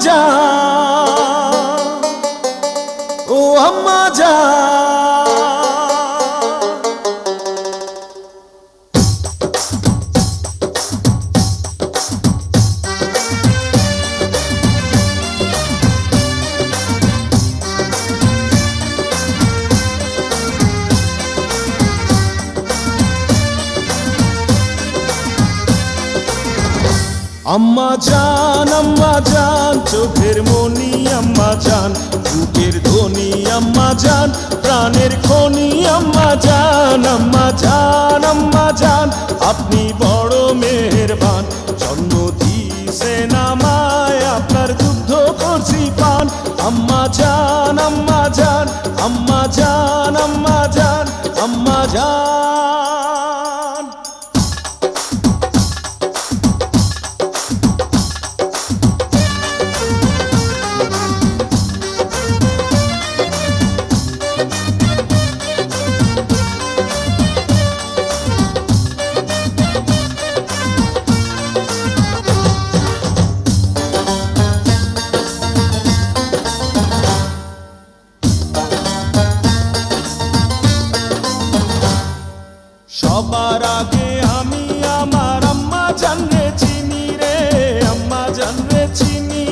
জান, ও আম্মা জান। আম্মা জান, চোখের মনি আম্মা জান, বুকের ধ্বনি আম্মা জান, প্রাণের খনি আম্মা জান। আম্মা জান, আম্মা জান, আপনি বড় মেহেরবান, জন্ম দিয়েছেন আমায়, আপনার দুগ্ধ করছি পান। আম্মা জান, আম্মা জান, আম্মা জান, আম্মা জান, আম্মা জান। সবার আগে আমি আমার আম্মা জানরে চিনি রে, আম্মা জানরে চিনি।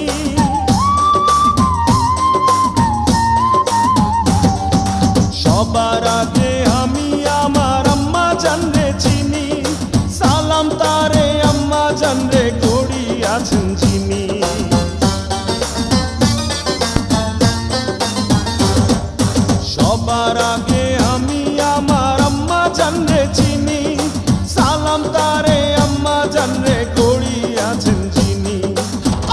সবার আগে আমি আমার আম্মা জানরে চিনি, সালাম তারে আম্মা জানরে করি আছেন যিনি। সবার আগে আমি আমার আম্মা জানরে চিনি, সালাম তারে আম্মা জানরে করি আছেন যিনি।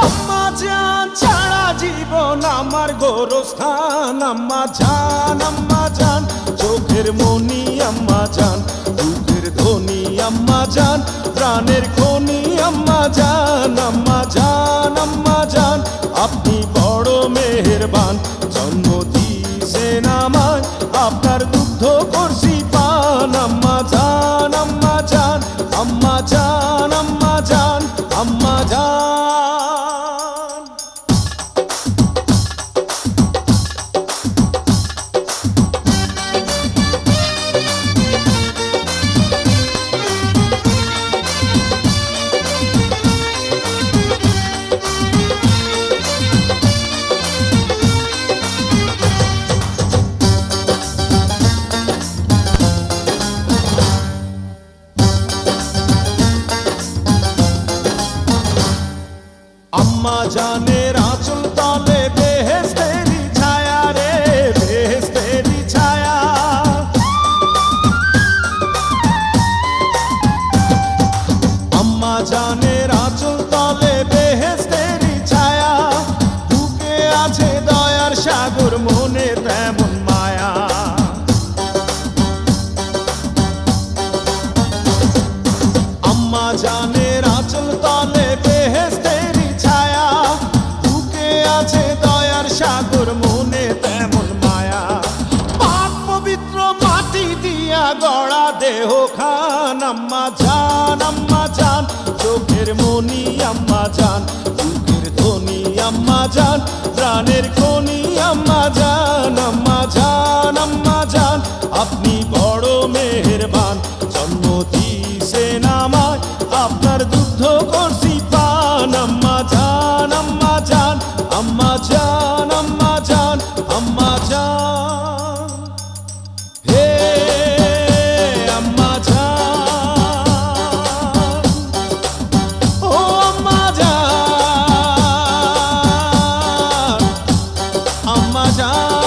আম্মা জান ছাড়া জীবন আমার গোরস্থান। আম্মা জান, আম্মা জান, চোখের মনি আম্মা জান, বুকের ধ্বনি আম্মা জান, প্রাণের খনি আম্মা জান। আম্মা জান, আম্মা জান, আপনি বড় মেহেরবান, জন্ম দিয়েছেন আমায়, আপনার দুগ্ধ করছি পান। আম্মা জান, আম্মা জান, আম্মা জান, আম্মা জান, আম্মা জান। আম্মা জানের আঁচল তলে বেহেশতেরি ছায়া রে, বেহেশতেরি ছায়া। আম্মা জানের আঁচল তলে বেহেশতেরি ছায়া, বুকে আছে দয়ার সাগর, মনে তেমন মায়া। আম্মা জানের আঁচল তলে বেহেশতেরি ছায়া, বুকে আছে দয়ার সাগর, মনে তেমন মায়া। পাক পবিত্র মাটি দিয়া গড়া দেহ খান। আম্মা জান, আম্মা জান, চোখের মনি আম্মা জান, বুকের ধ্বনি আম্মা জান, প্রাণের খনি আম্মা জান। আম্মা জান, আম্মা জান, আপনি বড় মেহেরবান, জন্ম দিয়েছেন আমায়, আপনার দুগ্ধ করছি পান। আম্মা জান, আম্মা জান, আম্মা জান, আম্মা জান, আম্মা জান। হে আম্মা জান, ও আম্মা জান, আম্মা জান।